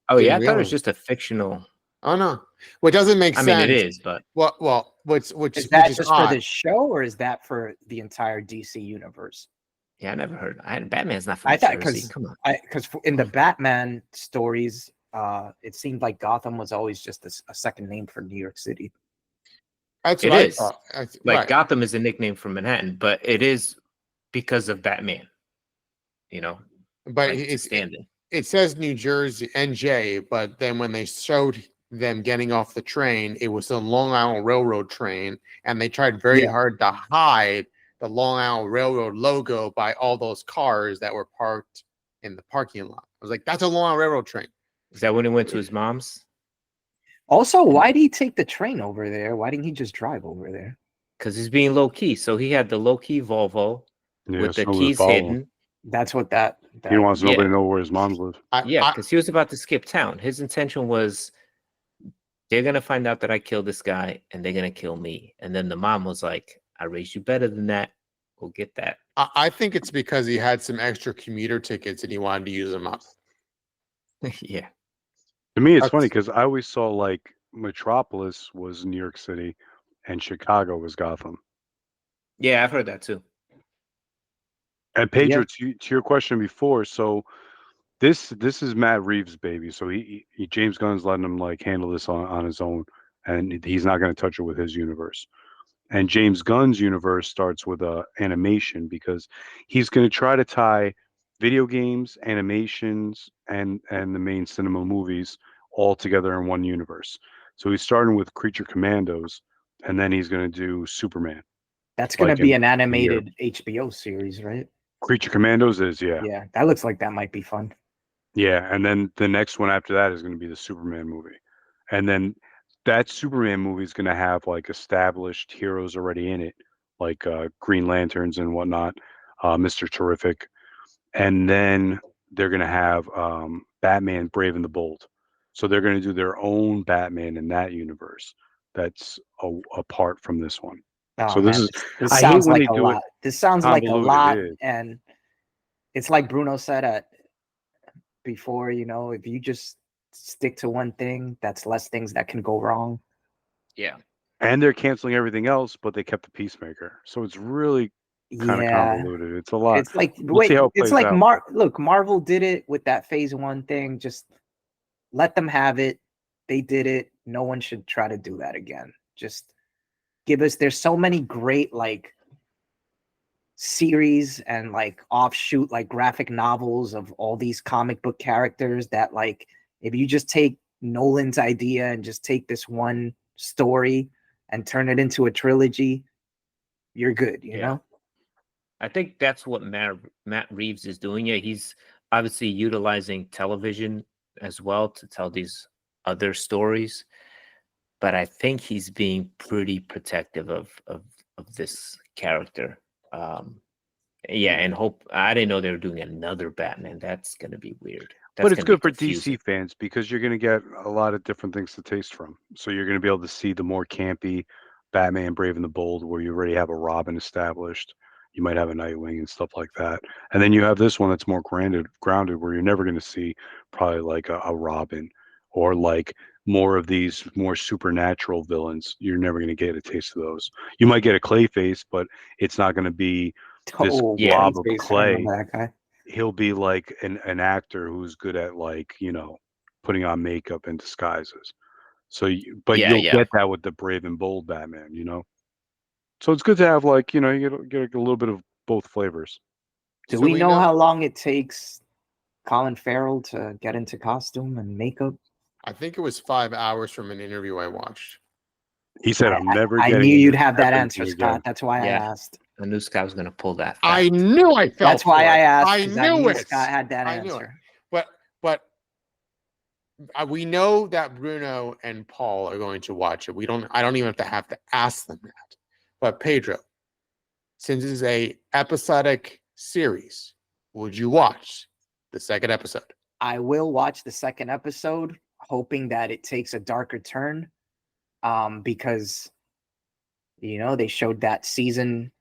Oh yeah, I didn't thought it was realize. just a fictional. Oh no, which doesn't make I sense. mean, it is, but Well, which Is that is just for odd. this show, or is that for the entire DC universe? yeah, I never heard. Batman's not from I thought Jersey. Come on. because in the Batman stories, it seemed like Gotham was always just a second name for New York City. That's It what is. I thought. Like Right. Gotham is a nickname for Manhattan, but it is because of Batman. But Like to stand in. it says New Jersey NJ, but then when they showed them getting off the train, it was a Long Island Railroad train, and they tried very Yeah. hard to hide the Long Island Railroad logo by all those cars that were parked in the parking lot. I was like, that's a Long Island Railroad train. Is that when he went to his mom's? Also, why did he take the train over there? Why didn't he just drive over there? Because he's being low key. So he had the low key Volvo Yeah. with the so nobody keys follow him. hidden. That's what that. He wants nobody Yeah. to know where his mom lives. Yeah, because he was about to skip town. His intention was they're gonna find out that I killed this guy and they're gonna kill me. And then the mom was like, I raised you better than that. We'll get that. I think it's because he had some extra commuter tickets and he wanted to use them up. Yeah. To me, it's That's- funny because I always saw like Metropolis was New York City and Chicago was Gotham. Yeah, I've heard that too. And Pedro, Yeah. to your question before, so this is Matt Reeves' baby. So he James Gunn's letting him like handle this on his own, and he's not going to touch it with his universe. And James Gunn's universe starts with animation because he's going to try to tie video games, animations, and the main cinema movies all together in one universe. So he's starting with Creature Commandos, and then he's going to do Superman. That's going Like to be in an a year. animated HBO series, right? Creature Commandos is Yeah, that looks like that might be fun. Yeah, and then the next one after that is going to be the Superman movie. And then that Superman movie is going to have like established heroes already in it, like Green Lanterns and whatnot, Mr. Terrific. And then they're going to have Batman Brave and the Bold. So they're going to do their own Batman in that universe that's apart from this one. Oh So this man, is, this I hate sounds when like they a do it lot. This sounds like a convoluted, lot, yeah. and it's like Bruno said before. If you just stick to one thing, that's less things that can go wrong. Yeah. And they're canceling everything else, but they kept the Peacemaker. So it's really kind of Yeah, convoluted. It's a lot. it's like We'll see how it it's plays like out. Look, Marvel did it with that Phase 1 thing. Just let them have it. They did it. No one should try to do that again. Just give us. There's so many great like series and like offshoot like graphic novels of all these comic book characters that like if you just take Nolan's idea and just take this one story and turn it into a trilogy, you're good, you know? I think that's what Matt Reeves is doing. Yeah, he's obviously utilizing television as well to tell these other stories, but I think he's being pretty protective of this character. Yeah, and I didn't know they were doing another Batman. That's gonna be weird. But it's gonna good be for confusing. DC fans because you're going to get a lot of different things to taste from. So you're going to be able to see the more campy Batman Brave and the Bold where you already have a Robin established. You might have a Nightwing and stuff like that. And then you have this one that's more grounded where you're never going to see probably like a Robin or like more of these more supernatural villains. You're never going to get a taste of those. You might get a Clayface, but it's not going to be this yeah, blob of Clayface, I clay. remember that guy. He'll be like an actor who's good at like putting on makeup and disguises. So but Yeah, you'll yeah. get that with the Brave and Bold Batman. So it's good to have like you get a little bit of both flavors. Do So we we know know- how long it takes Colin Farrell to get into costume and makeup. I think it was 5 hours from an interview I watched. He said, "I'm never I getting knew you'd into have that everything answer, Scott. again." That's why I Yeah. asked. I knew Scott was gonna pull that. I fact. knew I fell That's why for I it. asked. I 'Cause knew it. Scott had that I knew it. answer. But we know that Bruno and Paul are going to watch it. I don't even have to ask them that. But Pedro, since it's a episodic series, would you watch the second episode? I will watch the second episode, hoping that it takes a darker turn. Because they showed that season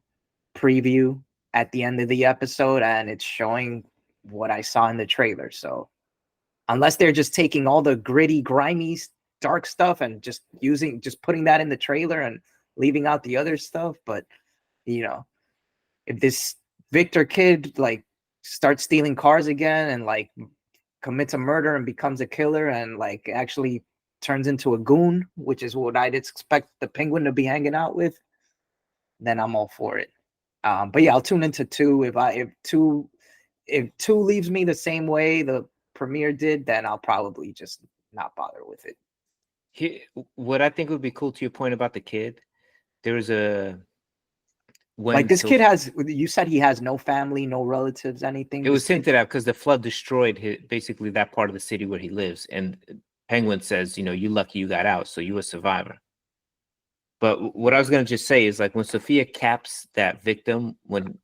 preview at the end of the episode, and it's showing what I saw in the trailer. So unless they're just taking all the gritty, grimy, dark stuff and just putting that in the trailer and leaving out the other stuff, but if this Victor kid like starts stealing cars again and like commits a murder and becomes a killer and like actually turns into a goon, which is what I'd expect the Penguin to be hanging out with, then I'm all for it. But yeah, I'll tune into 2. If 2 leaves me the same way the premiere did, then I'll probably just not bother with it. What I think would be cool, to your point about the kid, there's a Like this kid you said he has no family, no relatives, anything. It was hinted at because the flood destroyed basically that part of the city where he lives, and Penguin says, "You lucky you got out, so you a survivor." But what I was gonna just say is, like, when Sophia caps that victim, when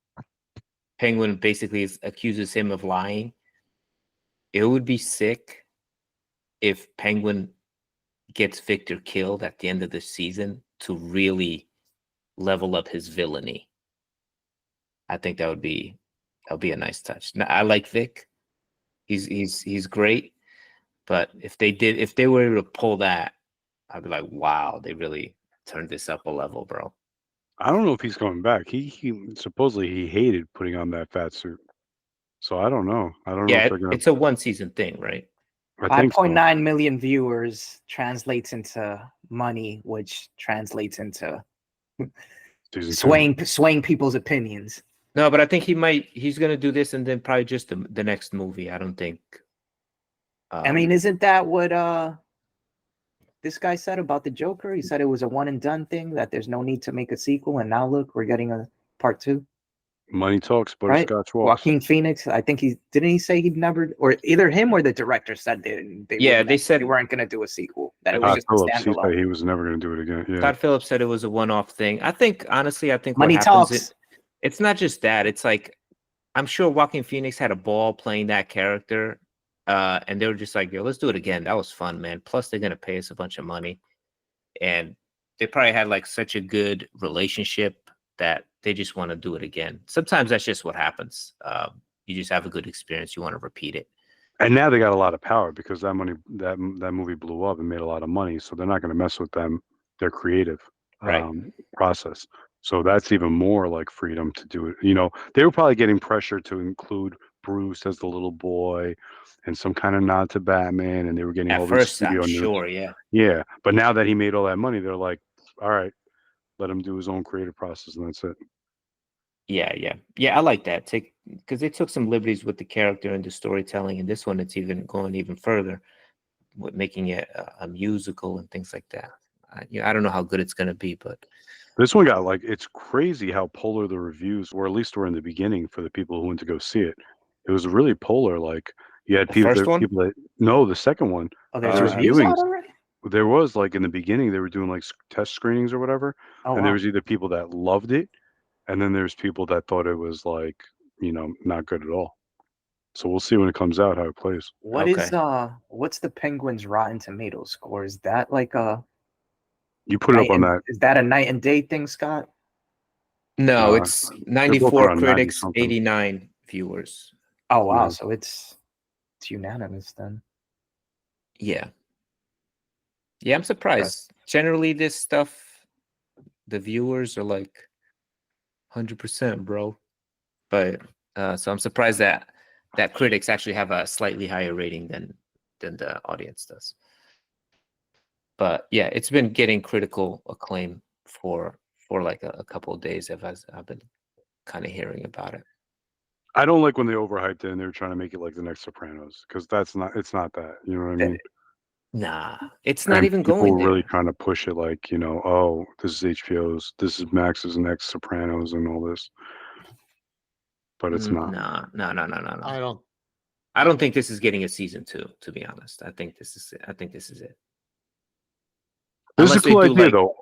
Penguin basically accuses him of lying, it would be sick if Penguin gets Victor killed at the end of the season to really level up his villainy. I think that would be a nice touch. Now, I like Vic. He's great, but if they were able to pull that, I'd be like, wow, they really turned this up a level, bro. I don't know if he's coming back. He supposedly he hated putting on that fat suit. So I don't know. I don't know Yeah, if they're gonna. it's a 1-season thing, right? I think so. 5.9 million viewers translates into money, which translates into Season 2. swaying people's opinions. No, but I think he's gonna do this and then probably just the next movie. I don't think. I mean, isn't that what this guy said about the Joker? He said it was a one and done thing, that there's no need to make a sequel, and now look, we're getting a part 2. Money talks, Right? butterscotch walks. Joaquin Phoenix, I think didn't he say he'd never, or either him or the director said they said they weren't going to do a sequel, that it was Todd just Phillips, a he said standalone. he was never going to do it again. Yeah. Todd Phillips said it was a one-off thing. I think, honestly, Money what happens talks. it's not just that. It's like, I'm sure Joaquin Phoenix had a ball playing that character, and they were just like, yo, let's do it again. That was fun, man. Plus, they're gonna pay us a bunch of money, and they probably had like such a good relationship that they just want to do it again. Sometimes that's just what happens. You just have a good experience. You want to repeat it. And now they got a lot of power because that movie blew up and made a lot of money. So they're not going to mess with their creative Right. process. So that's even more like freedom to do it. They were probably getting pressure to include Bruce as the little boy and some kind of nod to Batman, and they were getting all At these first, studio I'm notes. sure, yeah. Yeah, but now that he made all that money, they're like, all right, let him do his own creative process, and that's it. Yeah. I like that. Because they took some liberties with the character and the storytelling. And this one, it's even going even further with making it a musical and things like that. I don't know how good it's going to be, but This one got it's crazy how polar the reviews were, at least were in the beginning for the people who went to go see it. It was really polar. Like you had The people first one? no, the second one. Oh, there's There was reviews out viewings. already? There was in the beginning they were doing test screenings or whatever, Oh, and there wow. was either people that loved it, and then there's people that thought it was not good at all. So we'll see when it comes out how it plays. What's the Penguin's Rotten Tomatoes score? Is that like a You put it up on that. Is that a night and day thing, Scott? no, it's They're both 94 around 90 critics, something. 89 viewers. Oh wow, Yeah. so it's unanimous then. Yeah, I'm surprised. Generally, this stuff, the viewers are like 100%, bro. But so I'm surprised that critics actually have a slightly higher rating than the audience does. But yeah, it's been getting critical acclaim for like a couple of days. I've been kind of hearing about it. I don't like when they overhyped it and they were trying to make it like the next Sopranos, because it's not that. You know what I mean? Nah, it's not And even people going were really there. trying to push it like, oh, this is HBO's, this is Max's next Sopranos and all this, but it's not. Nah, no. I don't. I don't think this is getting a season 2, to be honest. I think this is it. This is a Unless they cool do idea, like, though.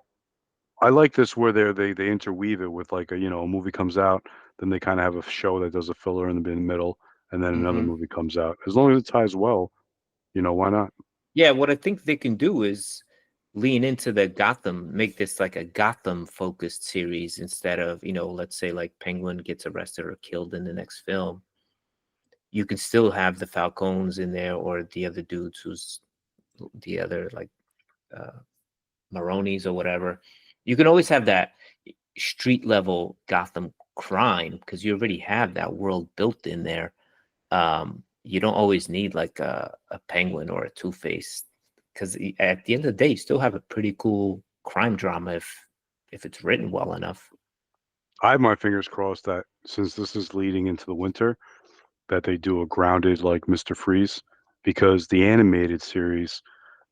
I like this where they interweave it with like a movie comes out, then they kind of have a show that does a filler in the middle, and then another Mhm. movie comes out. As long as it ties well, why not? yeah, what I think they can do is lean into the Gotham, make this like a Gotham focused series instead of, let's say like Penguin gets arrested or killed in the next film. You can still have the Falcones in there or the other dudes who's the other like Maronis or whatever. You can always have that street level Gotham crime because you already have that world built in there. You don't always need like a Penguin or a Two-Face because at the end of the day, you still have a pretty cool crime drama if it's written well enough. I have my fingers crossed that since this is leading into the winter, that they do a grounded like Mr. Freeze, because the animated series,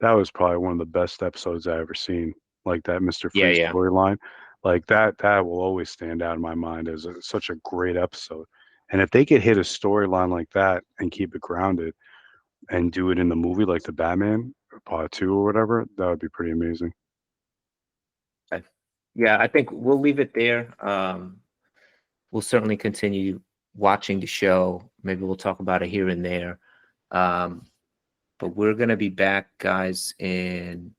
that was probably one of the best episodes I ever seen. Like that Mr. Yeah, Freeze yeah. storyline, like that will always stand out in my mind as such a great episode. And if they could hit a storyline like that and keep it grounded and do it in the movie like the Batman Part 2 or whatever, that would be pretty amazing. Yeah, I think we'll leave it there. We'll certainly continue watching the show. Maybe we'll talk about it here and there. But we're gonna be back, guys, in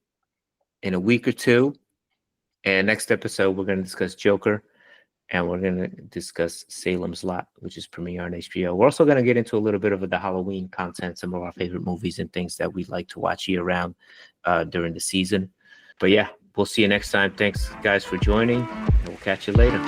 a week or two. And next episode, we're gonna discuss Joker, and we're gonna discuss Salem's Lot, which is premiere on HBO. We're also gonna get into a little bit of the Halloween content, some of our favorite movies and things that we'd like to watch year round during the season. But yeah, we'll see you next time. Thanks, guys, for joining, and we'll catch you later.